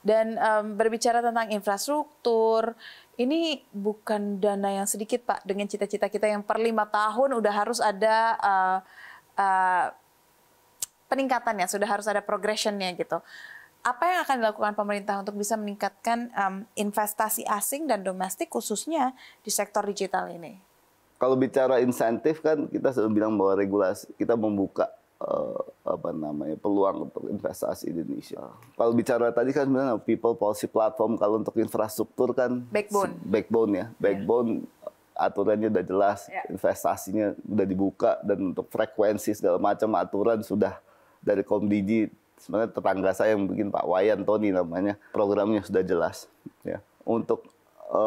Dan berbicara tentang infrastruktur, ini bukan dana yang sedikit Pak. Dengan cita-cita kita yang per 5 tahun udah harus ada peningkatannya, sudah harus ada progressionnya gitu. Apa yang akan dilakukan pemerintah untuk bisa meningkatkan investasi asing dan domestik khususnya di sektor digital ini? Kalau bicara insentif kan kita sudah bilang bahwa regulasi kita membuka peluang untuk investasi di Indonesia. Kalau bicara tadi kan sebenarnya people policy platform, kalau untuk infrastruktur kan backbone ya, backbone aturannya udah jelas, investasinya udah dibuka, dan untuk frekuensi segala macam aturan sudah dari Komdigi. Sebenarnya tetangga saya yang bikin, Pak Wayan Tony namanya, programnya sudah jelas ya. Untuk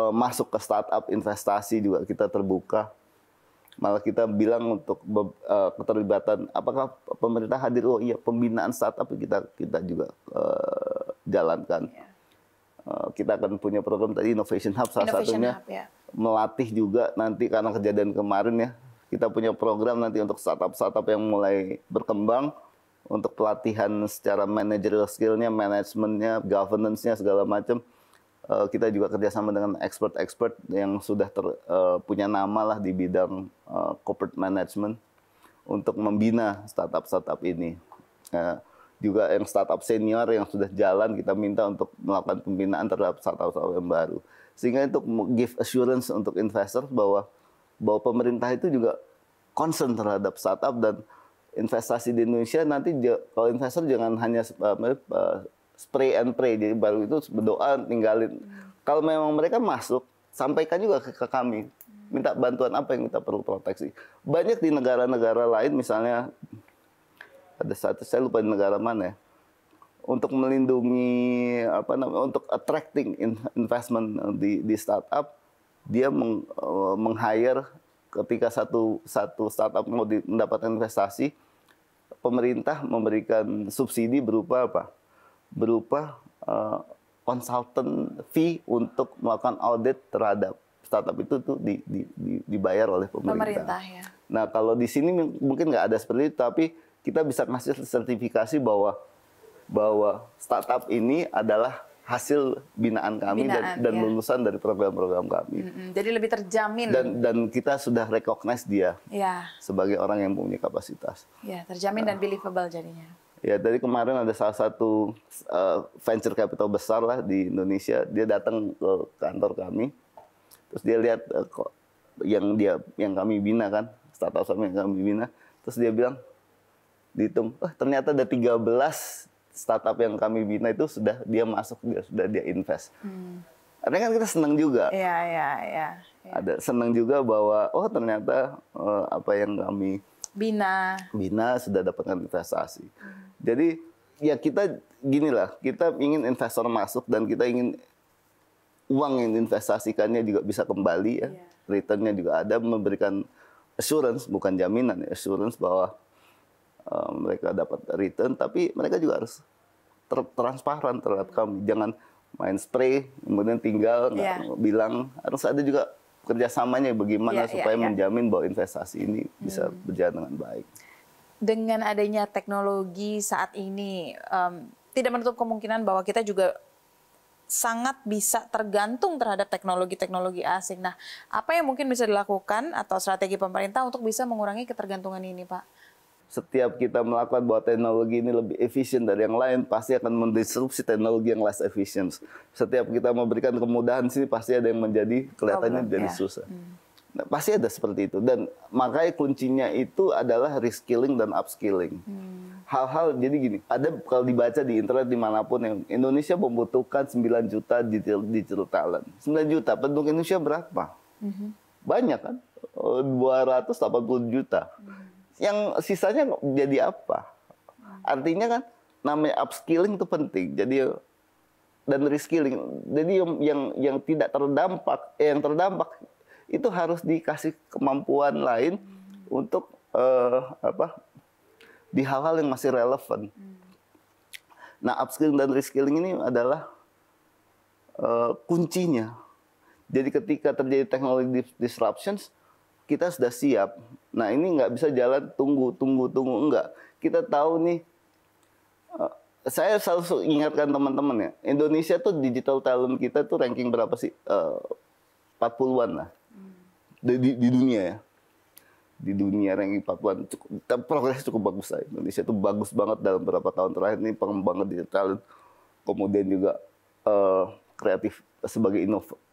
masuk ke startup investasi juga kita terbuka. Malah kita bilang untuk keterlibatan, apakah pemerintah hadir? Oh iya, pembinaan startup kita juga jalankan. Kita akan punya program tadi Innovation Hub, salah satunya melatih juga nanti, karena kejadian kemarin ya, kita punya program nanti untuk startup yang mulai berkembang, untuk pelatihan secara managerial skill-nya, manajemennya, governance-nya segala macam. Kita juga kerjasama dengan expert yang sudah punya nama lah di bidang corporate management untuk membina startup ini. Juga yang startup senior yang sudah jalan, kita minta untuk melakukan pembinaan terhadap startup yang baru. Sehingga itu give assurance untuk investor bahwa pemerintah itu juga concern terhadap startup, dan investasi di Indonesia nanti kalau investor jangan hanya spray and pray, jadi baru itu berdoa tinggalin. Kalau memang mereka masuk, sampaikan juga ke kami, minta bantuan apa yang kita perlu proteksi. Banyak di negara-negara lain, misalnya ada satu, saya lupa di negara mana ya, untuk melindungi untuk attracting investment di startup, dia meng-hire ketika satu startup mau mendapatkan investasi, pemerintah memberikan subsidi berupa apa? Berupa consultant fee untuk melakukan audit terhadap startup itu tuh dibayar oleh pemerintah. Ya. Nah, kalau di sini mungkin nggak ada seperti itu, tapi kita bisa ngasih sertifikasi bahwa startup ini adalah hasil binaan kami dan lulusan dari program-program kami. Jadi lebih terjamin. Dan kita sudah recognize dia sebagai orang yang punya kapasitas. Ya, terjamin dan believable jadinya. Ya, dari kemarin ada salah satu venture capital besar lah di Indonesia, dia datang ke kantor kami, terus dia lihat yang kami bina kan, startup yang kami bina, terus dia bilang, dihitung, ternyata ada 13 startup yang kami bina itu sudah dia masuk, sudah dia invest. Artinya kan kita senang juga. Iya. Ada senang juga bahwa ternyata apa yang kami bina sudah dapatkan investasi. Jadi ya kita ginilah, kita ingin investor masuk dan kita ingin uang yang diinvestasikannya juga bisa kembali ya. Returnnya juga ada, memberikan assurance, bukan jaminan, assurance bahwa mereka dapat return, tapi mereka juga harus transparan terhadap kami. Jangan main spray kemudian tinggal nggak bilang, harus ada juga kerjasamanya bagaimana supaya menjamin bahwa investasi ini bisa berjalan dengan baik. Dengan adanya teknologi saat ini, tidak menutup kemungkinan bahwa kita juga sangat bisa tergantung terhadap teknologi-teknologi asing. Nah, apa yang mungkin bisa dilakukan atau strategi pemerintah untuk bisa mengurangi ketergantungan ini, Pak? Setiap kita melakukan bahwa teknologi ini lebih efisien dari yang lain, pasti akan mendisrupsi teknologi yang less efficient. Setiap kita memberikan kemudahan sini, pasti ada yang menjadi kelihatannya jadi susah. Nah, pasti ada seperti itu. Dan makanya kuncinya itu adalah reskilling dan upskilling. Hal-hal, jadi gini, ada kalau dibaca di internet dimanapun, yang Indonesia membutuhkan 9 juta digital talent. 9 juta, penduduk Indonesia berapa? Banyak kan? 280 juta. Yang sisanya jadi apa? Artinya kan namanya upskilling itu penting. Jadi dan reskilling. Jadi yang tidak terdampak, yang terdampak itu harus dikasih kemampuan lain untuk di hal-hal yang masih relevan. Nah, upskilling dan reskilling ini adalah kuncinya. Jadi ketika terjadi technology disruptions, kita sudah siap. Nah, ini nggak bisa jalan tunggu enggak. Kita tahu nih saya selalu ingatkan teman-teman ya, Indonesia tuh digital talent kita tuh ranking berapa sih? 40-an lah. Di dunia ya. Di dunia ranking 40-an. Progres cukup bagus lah. Indonesia tuh bagus banget dalam beberapa tahun terakhir ini pengembangan digital talent. Kemudian juga kreatif sebagai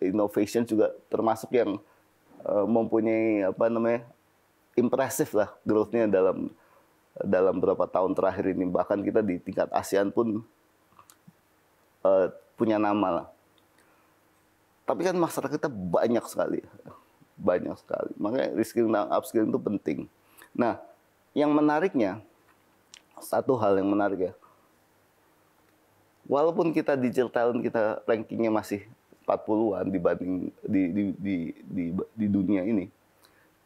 innovation juga termasuk yang mempunyai impresif lah growth-nya dalam beberapa tahun terakhir ini. Bahkan kita di tingkat ASEAN pun punya nama lah. Tapi kan masyarakat kita banyak sekali. Banyak sekali. Makanya reskilling dan upskilling itu penting. Nah, yang menariknya, satu hal yang menarik ya. Walaupun kita digital talent kita rankingnya masih 40-an dibanding di dunia ini.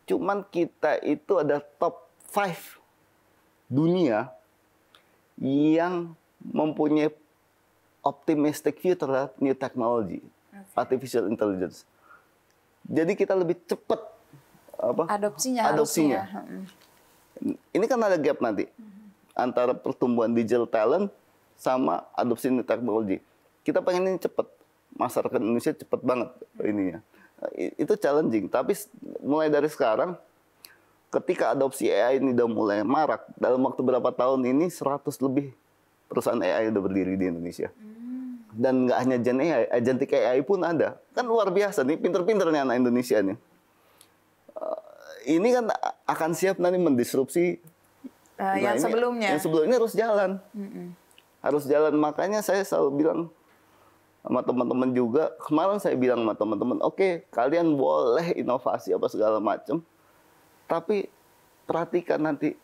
Cuman kita itu ada top 5 dunia yang mempunyai optimistic future terhadap new technology, artificial intelligence. Jadi kita lebih cepat adopsinya. Ini kan ada gap nanti antara pertumbuhan digital talent sama adopsi new technology. Kita pengen ini cepat, masyarakat Indonesia cepat banget ininya. Itu challenging. Tapi mulai dari sekarang, ketika adopsi AI ini udah mulai marak, dalam waktu berapa tahun ini 100 lebih perusahaan AI udah berdiri di Indonesia. Dan nggak hanya Gen AI, agentic AI pun ada. Kan luar biasa nih, pinter-pinter nih anak Indonesia nih. Ini kan akan siap nanti mendisrupsi yang sebelumnya. Yang sebelumnya harus jalan. Harus jalan. Makanya saya selalu bilang sama teman-teman juga, kemarin saya bilang sama teman-teman, oke, kalian boleh inovasi apa segala macam, tapi perhatikan nanti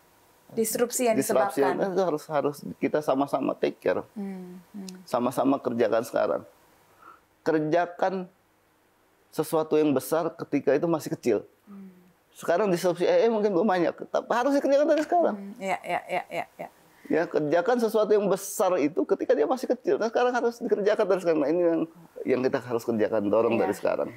disrupsi yang disebabkan. Itu harus kita sama-sama take care. Sama-sama kerjakan sekarang. Kerjakan sesuatu yang besar ketika itu masih kecil. Sekarang disrupsi AI mungkin belum banyak, tapi harus dikerjakan dari sekarang. Ya, kerjakan sesuatu yang besar itu ketika dia masih kecil. Nah, sekarang harus dikerjakan dari sekarang. Nah, ini yang kita harus kerjakan, dorong dari sekarang.